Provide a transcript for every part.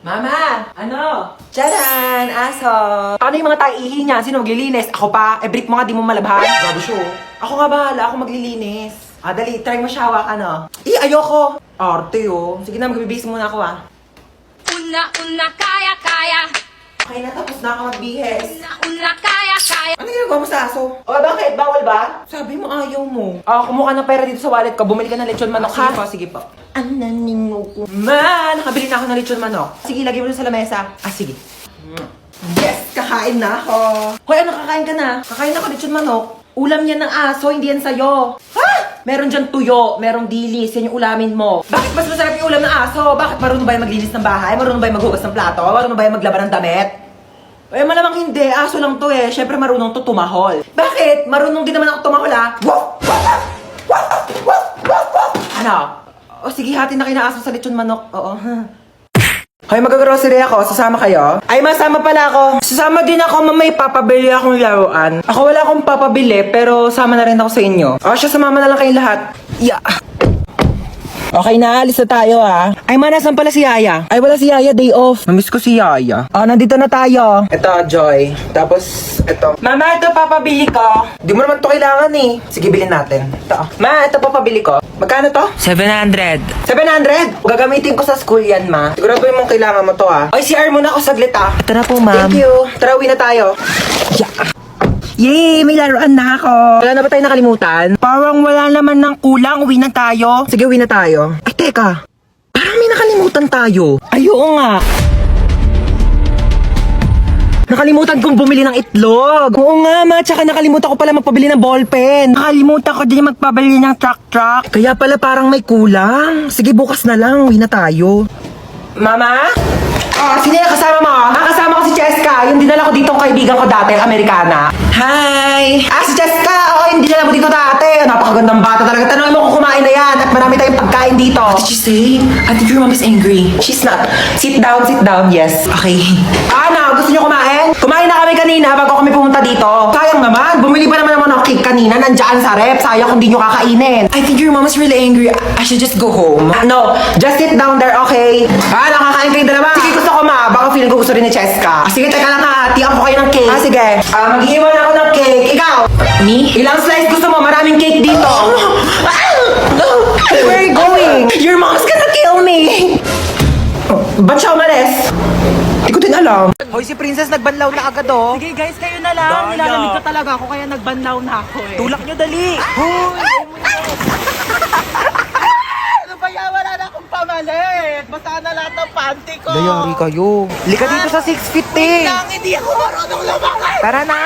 Mama! Ano? Tcharan! Aso! Paano yung mga taihi niya? Sino maglilinis? Ako pa? Brick mo nga, di mo malabhan. Grabe siya. Ako nga bahala, ako maglilinis. Dali, try mo siya hawak, ano? Ayoko! Arte, Sige na, magbibis muna ako, Una, kaya. Okay na, tapos na ako magbihis. Una, kaya. Ano ginagawa mo sa aso? Bakit? Bawal ba? Sabi mo ayaw mo. Kumuha ng pera dito sa wallet ko. Bumili ka ng lechon manok, ha? Sige po. Ananingo ko. Nakabili na ako ng lechon manok. Sige, lagay mo dun sa lamesa. Sige. Yes! Kakain na ako. Hoy, ano kakain ka na? Kakain ako lechon manok. Ulam yan ng aso, hindi yan sa'yo. Ha? Meron dyan tuyo, merong dilis, yan yung ulamin mo. Bakit mas masarap yung ulam ng aso? Bakit marunong ba yung maglinis ng bahay? Marunong ba yung maghugas ng plato? Marunong ba yung maglaban ng damit? Malamang hindi. Aso lang to Siyempre marunong to tumahol. Bakit? Marunong din naman ako tumahol, Ano? Sige, hati na kinaaso sa lechon manok. Oo. Hoy, mag-grocery ako. Sasama kayo? Ay, masama pala ako. Sasama din ako, mamay papabili akong laruan. Ako wala akong papabili, pero sama na rin ako sa inyo. Siya, sumama na lang kayong lahat. Yeah. Okay na, alis na tayo Ay, nasan pala si Yaya? Ay, wala si Yaya, day off. Namiss ko si Yaya. Nandito na tayo. Ito, Joy. Tapos, ito. Mama, ito papabili ko. Di mo naman to kailangan Sige, bilhin natin. Ito. Ma, ito papabili ko. Magkano to? 700. 700? Gagamitin ko sa school yan, ma. Sigurado yung mong kailangan mo to, Ay, CR muna ako saglit, Ito na po, ma'am. Thank you. Tara, uwi na tayo. Yeah. Yay! May laruan na ako. Wala na ba tayo nakalimutan? Parang wala naman ng kulang. Uwi na tayo. Sige, uwi na tayo. Ay, teka. Parang may nakalimutan tayo. Ay, oo nga. Nakalimutan kong bumili ng itlog. Oo nga, ma. Tsaka nakalimutan ko pala magpabili ng ballpen. Nakalimutan ko din magpabili ng truck. Kaya pala parang may kulang. Sige, bukas na lang. Uwi na tayo. Mama? Sino yung kasama mo? Kasama ko si Cheska. Yung dinala ko dito ang kaibigan ko dati, Amerikana. Hi! Si Cheska! Yung dinala mo dito dati. Napakagandang bata talaga. Tanongin mo kung kumain na yan. At marami tayong pagkain dito. What did you say? I think your mom is angry. She's not. Sit down. Yes. Okay. Gusto niyo kumain? Kumain na kami kanina bago kami pumunta dito. Sayang naman. Bumili pa naman ng cake kanina. Nandiyan sa rep. Sayang kung di nyo kakainin. I think your mom is really angry. I should just go home. No. Just sit down there, okay? Nakakain kayo dalawa. Sige, gusto ko baka feeling ko gusto rin ni Cheska. Sige, teka lang tiyan ko kayo ng cake. Sige. Mag-iwan ako ng cake. Ikaw? Me? Ilang slice gusto mo? Maraming cake dito. Where are you going? Your mom's gonna kill me. Ba't siya umalis? Hindi ko din alam. Hoy, si Princess nagbanlaw na agad, Sige guys, kayo na lang. Nilalamig ko talaga ako kaya nagbanlaw na ako Tulak nyo, dali. Hoy! Ano ba yan? Wala na akong pamalit. Basta na lahat ng panty ko. Dayari kayo. Lika dito sa 6 feet, Hindi ako marunong lumakay. Tara na.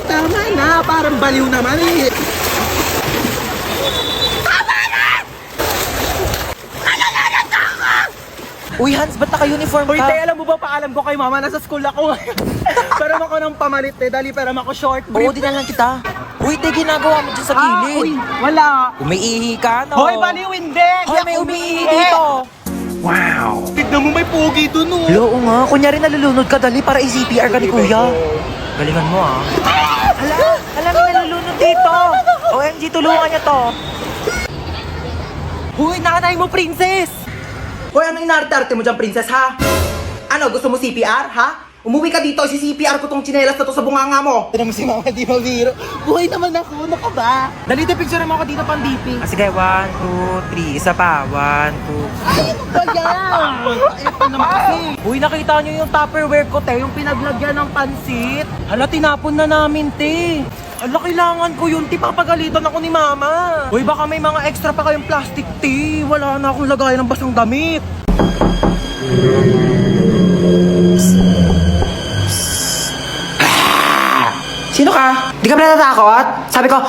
Tama na, parang baliw naman Uy, Hans, ba't naka-uniform Uy, ka? alam mo ba, paalam ko kay mama, nasa school ako ngayon. Param ako ng pamalit dali, param ako short Oo, brief. dinalan kita. Uy, ginagawa mo dyan sa Uy, gilid. wala. Umiihi ka, no? Hoy, baliw, hindi. Hoy, may umiihi dito. Wow. Tignan mo, may pogi dun, Oo nga, kunyari nalulunod ka, dali para i-CPR ka ni kuya. Galingan mo, Hala, may nalulunod dito. OMG, tulungan niya to. Uy, nanay mo, princess. Hoy, ano inarte-arte mo dyan, princess, ha? Ano, gusto mo CPR, ha? Umuwi ka dito, CPR ko tong tsinelas na to sa bunganga mo. Tignan mo si mama, di mabiro. Buhay naman ako, ano ka ba? Dali, picture mo ako dito pang DP. Sige, 1, 2, 3. Isa pa. 1, 2. Ba yan? Ito naman kasi. Uy, nakita niyo yung Tupperware ko, te. Yung pinaglagyan ng pansit. Hala, tinapon na namin, te. Hala, kailangan ko yun, te. Papagalitan ako ni mama. Uy, baka may mga extra pa kayong plastic, te. Wala na akong lagayan ng basang damit. Sino ka? Di ka ba natatakot? Sabi ko,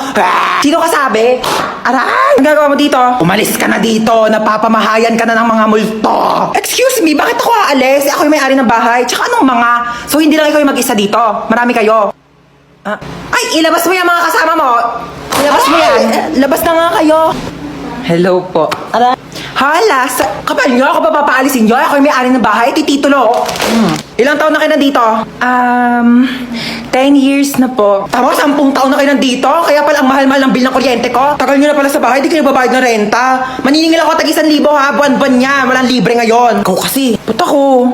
sino ka sabi? Aray! Ang gagawa mo dito? Umalis ka na dito! Napapamahayan ka na ng mga multo! Excuse me, bakit ako aalis? Ako yung may-ari ng bahay. Tsaka anong mga? So hindi lang ikaw yung mag-isa dito. Marami kayo. Ay, ilabas mo yung mga kasama mo! Ilabas mo yan! Labas na nga kayo! Hello po. Ano? Hala, kapal nyo, ako ba papaalisin nyo? Ako yung may-ari ng bahay, titulo. Ilang taon na kayo nandito? 10 years na po. Tama, 10 taon na kayo nandito? Kaya pala ang mahal-mahal ng bill ng kuryente ko? Tagal nyo na pala sa bahay, di kayo babayad ng renta. Maniningil ako tag 1,000 ha, buwan-buwan niya. Walang libre ngayon. Ikaw kasi, puta ko.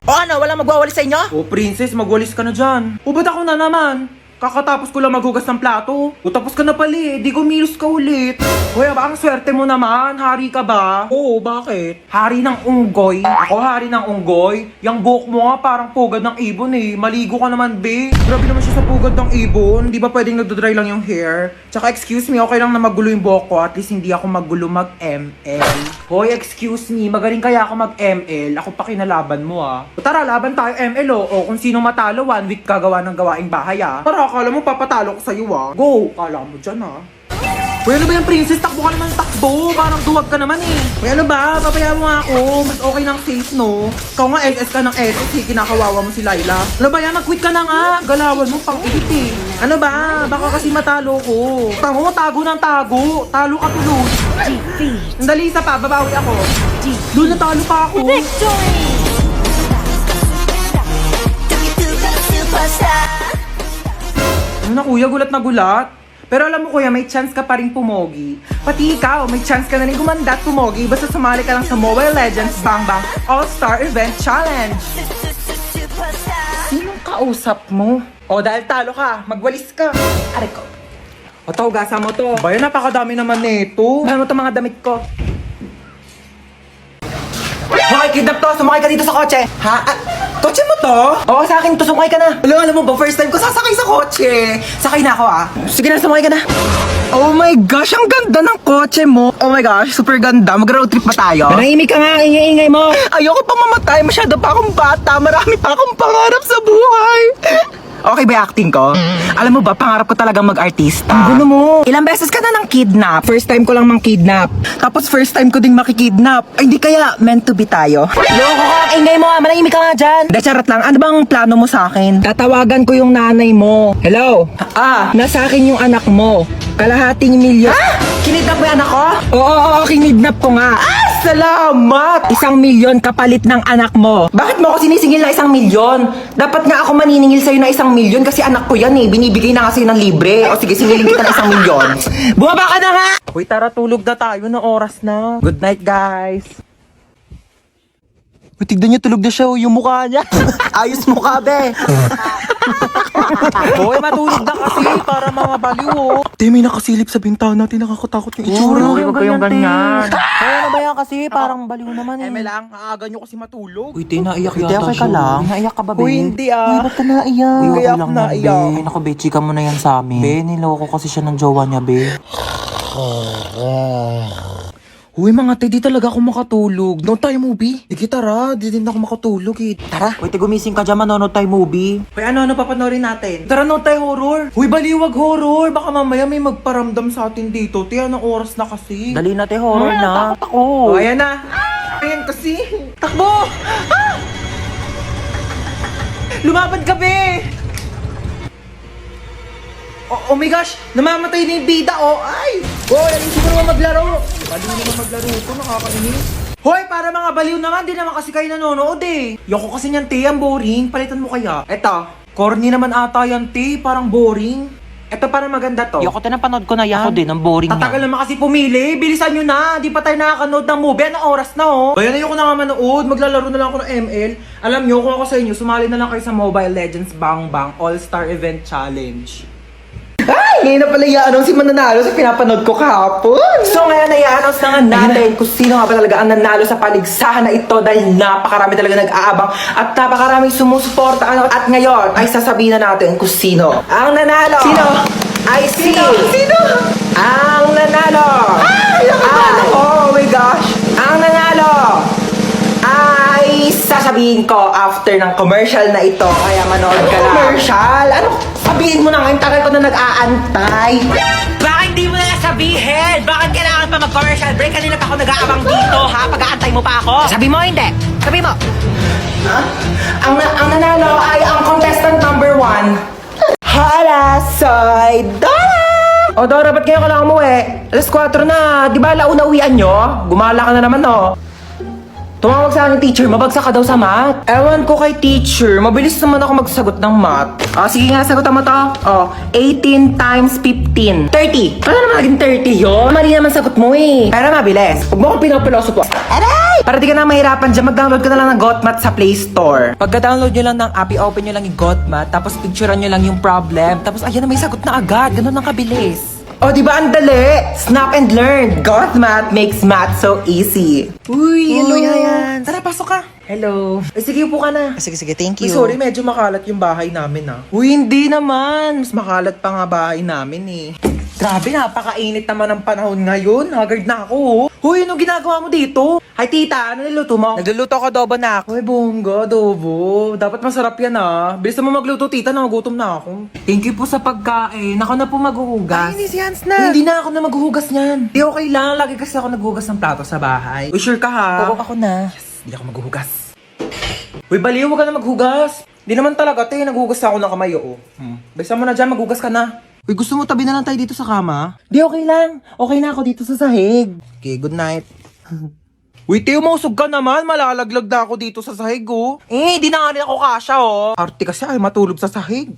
O ano, walang magwawalis sa inyo? Oh, princess, magwalis ka na dyan. O, ba't ako na naman? Kakatapos ko lang maghugas ng plato. O, tapos ka na pala eh. Di gumilos ka ulit. Hoy, ang swerte mo naman. Hari ka ba? Oo, bakit? Hari ng unggoy. Ako, hari ng unggoy. Yang buhok mo nga parang pugad ng ibon eh. Maligo ka naman, be. Grabe naman siya sa pugad ng ibon. Di ba pwedeng nagdodry lang yung hair? Tsaka, excuse me, okay lang na magulo yung buhok ko. At least hindi ako magulo mag-ML. Hoy, excuse me. Magaling kaya ako mag-ML. Ako pa kinalaban mo ah. O, tara, laban tayo ML oh. O, kung sino matalo, 1 week gagawa ng gawaing bahay ah. Tara, akala mo papatalo ko sa'yo ah. Go! Kala mo dyan ah. Uy, ano ba yan, princess? Takbo ka naman takbo. Parang duwag ka naman eh. Uy, ano ba? Papaya mo nga ako. Mas okay ng safe, no? Ikaw nga, SS ka ng SS eh. Kinakawawa mo si Laila. Ano ba yan? Nag-quit ka na nga. Galawan mo, pang-ihit eh. Ano ba? Baka kasi matalo ko. Tango mo, tago ng tago. Talo ka tuloy. Sandali, isa pa. Babawi ako. Doon, natalo pa ako. Ano na kuya, gulat na gulat. Pero alam mo kuya, may chance ka pa rin pumogi. Pati ikaw, may chance ka na rin gumanda at pumogi basta sumali ka lang sa Mobile Legends Bang Bang All-Star Event Challenge. Sinong kausap mo? O dahil talo ka, magwalis ka. Aray ko. O to, gasa mo to. Bayan, napakadami naman nito. Bayan mo to mga damit ko. Hoy, kidnap to! Sumakay ka dito sa kotse! Ha? Kotse mo to? Oo, sa akin to. Sumakay ka na. Alam mo ba, first time ko sasakay sa kotse. Sakay na ako ah. Sige na, sumakay ka na. Oh my gosh, ang ganda ng kotse mo. Oh my gosh, super ganda. Mag-road trip pa tayo. Manahimik ka nga, ingay-ingay mo. Ayoko pa mamatay. Masyado pa akong bata. Marami pa akong pangarap sa buhay. Okay ba yung acting ko? Alam mo ba, pangarap ko talagang mag-artista. Ang gulo mo. Ilang beses ka na nang kidnap. First time ko lang mang kidnap. Tapos first time ko ding makikidnap. Ay, hindi kaya meant to be tayo. Loko ka, ingay mo ah. Manahimik ka nga dyan. De, charot lang. Ano bang plano mo sa akin? Tatawagan ko yung nanay mo. Hello? Nasa akin yung anak mo. Kalahating milyon. Kinidnap mo yung anak ko? Oo, kinidnap ko nga. Salamat! 1 milyon kapalit ng anak mo. Bakit mo ako sinisingil na 1 milyon? Dapat nga ako maniningil sa'yo na 1 milyon kasi anak ko yan eh. Binibigay na nga sa'yo ng libre. O sige, singilin kita ng 1 milyon. Bumaba ka na nga! Uy, tara, tulog na tayo na oras na. Good night, guys. Uy, tignan niyo, tulog na siya. Yung mukha niya. Ayos mukha, be. Hoy, matulog na kasi para mga baliw oh. Te, may nakasilip sa bintana natin. Nakakatakot yung itsura. Huwag kayong ganyan. Ay, ano ba yan kasi? Parang baliw naman eh. Eme lang, aaga nyo kasi matulog. Uy, te, naiyak Uy, te, yata okay ka siya. lang? Naiyak ka ba, be? Uy, hindi Uy, ah. ba't ka naiyak? Uy, Kaya okay ako lang yan, naiyak. be. Naku, be, chika mo na yan sa amin. Be, niloko kasi siya ng jowa niya, be. Uy, mga te, di talaga ako makatulog. No tayo movie. Sige, tara. Di din ako makatulog eh. Tara. Uy, te, gumising ka dyan, manonood tayo movie. Uy, ano papanorin natin? Tara, no tayo horror. Uy, baliwag horror. Baka mamaya may magparamdam sa atin dito. Te, anong oras na kasi? Dali na, te, horror na. Takot ako. Oh, ayan na. Ayan kasi. Takbo! Ah! Lumapad ka, be! Oh my gosh! Namamatay na yung bida, oh! Ay! Oh, ayusin mo naman maglaro! Baliw naman maglaro ito, nakakainis. Hoy, para mga baliw naman, di naman kasi kayo nanonood eh. Yoko kasi niyan, te, ang boring. Palitan mo kaya. Eto, corny naman ata yan, te. Parang boring. Eto, parang maganda to. Yoko, te, napanood ko na yan. Ako din, ang boring Tatagal niya. naman kasi pumili. Bilisan nyo na. Di pa tayo nakakanood ng movie. Anong oras na, oh? Bayan, ayoko na nga manood. Maglalaro na lang ako ng ML. Alam nyo, kung ako sa inyo, sumali na lang kayo sa Mobile Legends Bang Bang All-Star Event Challenge. Ay, ngayon na pala i-announce si mananalo sa pinapanood ko kahapon. So ngayon ay i-announce na nga natin kung sino nga ba talaga ang nanalo sa paligsahan na ito dahil napakarami talaga nag-aabang at napakaraming sumusuporta. At ngayon ay sasabihin na natin kung sino ang nanalo. Sino? Ay Sino? Ang nanalo. Oh my gosh. Ang nanalo ay sasabihin ko after ng commercial na ito. Kaya manood ka lang. Commercial? Ano? Sabihin mo na ngayon, tagal ko na nag-aantay. Bakit di mo na sabihin? Bakit kailangan pa mag-commercial break? Kanina pa ako nag-aabang dito, ha? Pag-aantay mo pa ako. Sabi mo, hindi. Sabi mo. Ang nanalo ay ang contestant number 1. Hala, soy Dora! O, Dora, ba't ngayon ka lang umuwi? Alas 4 na. Di ba alauna uwian nyo? Gumala ka na naman, no? Tumawag sa akin yung teacher, mabagsak ka daw sa math. Ewan ko kay teacher, mabilis naman ako magsagot ng math. Sige nga, sagutan mo to. 18 times 15. 30. Paano naman naging 30 yun? Mali naman sagot mo eh. Pero mabilis. Huwag mo akong pinapilosopo. Aray! Para di ka na mahirapan dyan, mag-download ka na lang ng GotMath sa Play Store. Pagka-download nyo lang ng app, i-open nyo lang yung GotMath, tapos picturean nyo lang yung problem, tapos ayan na may sagot na agad. Ganun ang kabilis. Di ba ang dali? Snap and learn. GotMath makes math so easy. Uy, hello yan. Tara, pasok ka. Hello. Sige, upo ka na. Sige, thank Uy, sorry, medyo makalat yung bahay namin Uy, hindi naman. Mas makalat pa nga bahay namin eh. Grabe, napakainit naman ng panahon ngayon. Haggard na ako. Uy, anong ginagawa mo dito? Hi, tita. Ano niluto mo? Nagluluto ko adobo na ako. Uy, bongga, adobo. Dapat masarap yan Bilis mo magluto, tita. Nagugutom na ako. Thank you po sa pagkain. Ako na po maghuhugas. Ay, hindi si Hans na. Hindi na ako na maghuhugas niyan. Di okay lang. Lagi kasi ako naghuhugas ng plato sa bahay. Uy, sure ka ha? Oo, ako na. Hindi ako maghuhugas. Uy, baliw, huwag ka na maghugas. Hindi naman talaga, naghuhugas ako ng kamay, Bisa mo na dyan, maghugas ka na. Uy, gusto mo tabi na lang tayo dito sa kama? Di, okay lang. Okay na ako dito sa sahig. Okay, good night. Uy, Teo, mausog ka naman. Malalaglag na ako dito sa sahig, di na nga rin ako kasya, Arte kasi ay matulog sa sahig.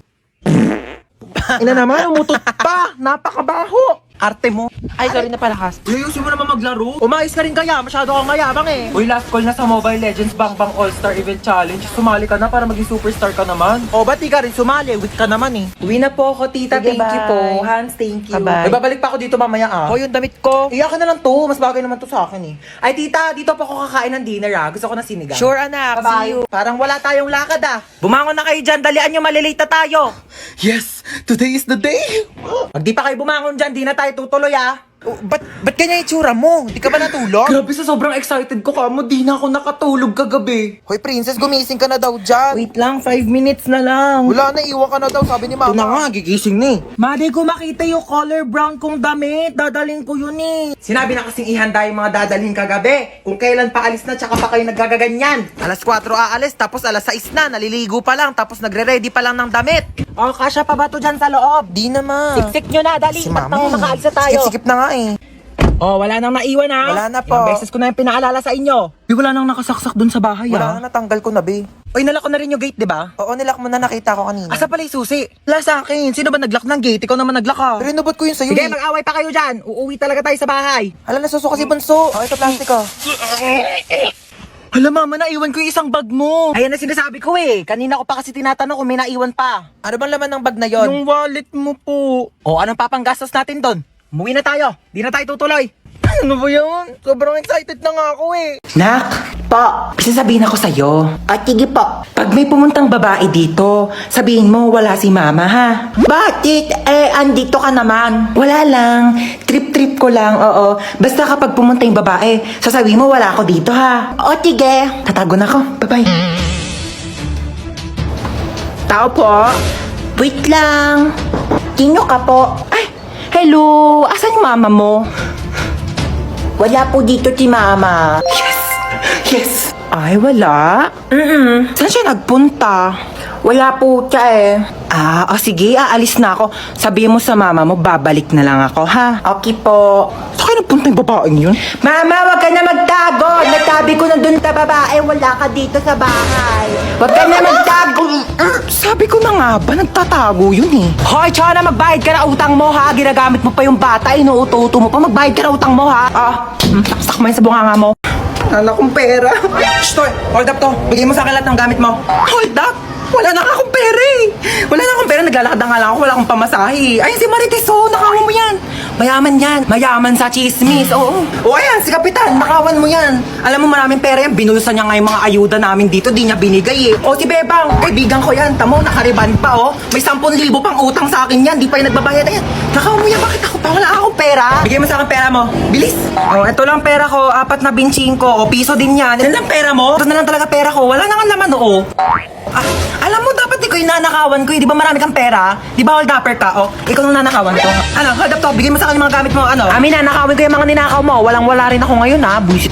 Ina naman, umutot pa. Napakabaho. Arte mo. Ay, sorry na palakas. Uy, ayusin mo naman maglaro. Umayos ka rin kaya. Masyado kang mayabang eh. Uy, last call na sa Mobile Legends Bang Bang All-Star Event Challenge. Sumali ka na para maging superstar ka naman. Ba't di ka rin sumali? Weak ka naman eh. Uwi na po ako, tita. Sige, Thank you bye. po. Hans, thank you. Ay, Bye-bye. babalik pa ako dito mamaya Oh, yung damit ko. Iyakin na lang to. Mas bagay naman to sa akin eh. Ay, tita, dito pa ako kakain ng dinner Gusto ko na sinigang. Sure, anak. Bye-bye. See you. Parang wala tayong lakad Bumangon na kayo dyan. Dalian nyo, malilate na tayo. Yes! Today is the day! Pag di pa kayo bumangon dyan, di na tayo tutuloy Ba't ganyan itsura mo? Di ka ba natulog? Grabe sa sobrang excited ko kamo, di na ako nakatulog kagabi. Hoy, princess, gumising ka na daw dyan. Wait lang, 5 minutes na lang. Wala na, iwan ka na daw, sabi ni mama. Ito na nga, gigising na Madi ko makita yung color brown kong damit. Dadalhin ko yun eh. Sinabi na kasing ihanda yung mga dadalhin kagabi. Kung kailan pa alis na, tsaka pa kayo nagagaganyan. Alas 4 aalis, tapos alas 6 na, naliligo pa lang, tapos nagre-ready pa lang ng damit. Kasya pa ba to dyan sa loob? Di na, ma. Siksik nyo na, dali. Si Ba't mama nang makaalis na tayo? Sikip na nga eh. Wala nang naiwan Wala na po. Ilang beses ko na yung pinaalala sa inyo. Wala nang nakasaksak dun sa bahay Wala na, natanggal ko na, be. Oy, nalak ko na rin yung gate, di ba? Oo, nilak mo na, nakita ko kanina. Asa pala yung susi? Wala sa akin. Sino ba naglock ng gate? Ikaw naman naglock Pero inubot ko yun sa'yo Sige, eh. mag-away pa kayo dyan. Uuwi talaga tayo sa bahay. Hala, nasusuka si Bunso. Ito, plastic ko. Hala, mama, naiwan ko yung isang bag mo. Ayan na sinasabi ko eh. Kanina ko pa kasi tinatanong kung may naiwan pa. Ano bang laman ng bag na yon? Yung wallet mo po. Anong papanggastos natin doon? Umuwi na tayo. Di na tayo tutuloy. Ano ba yun? Sobrang excited na nga ako eh. Nak, po, sasabihin ako sa'yo. Sige po. Pag may pumuntang babae dito, sabihin mo wala si mama ha. Bakit? Andito ka naman. Wala lang. Trip-trip ko lang, oo. Basta kapag pumunta yung babae, sasabihin mo wala ako dito ha. Sige. Tatago na ako. Bye-bye. Tao po. Wait lang. Sino ka po? Ay, hello. Asan yung mama mo? Wala po dito si mama. Yes! Ay, wala? Saan siya nagpunta? Wala po siya eh. Sige, aalis na ako. Sabihin mo sa mama mo, babalik na lang ako, ha? Okay po. Saan kayo nagpunta yung babaeng yun? Mama, wag ka na magtago. Natabi ko na dun sa babae. Wala ka dito sa bahay. Wag ka na magtago. Sabi ko na nga ba, nagtatago yun eh. Hoy, tsaka na magbayad ka na utang mo, ha? Ginagamit mo pa yung bata, inuuto-uto mo pa. Magbayad ka na utang mo, ha? Saksak mo yun sa bunganga mo. Wala akong pera. Shh, Toy, hold up to. Bigay mo sa akin lahat ng gamit mo. Hold up? Wala na akong pera eh. Wala na akong pera. Naglalakad na nga lang ako. Wala akong pamasahe. Ayun si Marites, nakawan mo yan. Mayaman yan. Mayaman sa chismis. Oo. Ayan, si Kapitan. Nakawan mo yan. Alam mo, maraming pera yan. Binulusan niya nga yung mga ayuda namin dito. Di niya binigay eh. Si Bebang. Kaibigan ko yan. Tamo, nakariban pa May 10,000 pang utang sa akin yan. Di pa yung nagbabayad. Ayan. Nakawan mo yan. Bakit ako pa? Wala akong pera. Bigay mo sa akin pera mo. Bilis. Ito lang pera ko. 4 na binching ko. Piso din yan. Yan lang pera mo. Ito na lang talaga pera ko. Wala na nga laman, alam mo, dapat ikaw yung nanakawan ko eh. Di ba marami kang pera? Di ba hold upper ka? Ikaw nang nanakawan ko. Hold up to. Bigyan mo sa akin yung mga gamit mo. Amin, nanakawin ko yung mga ninakaw mo. Walang-wala rin ako ngayon, ha. Buisit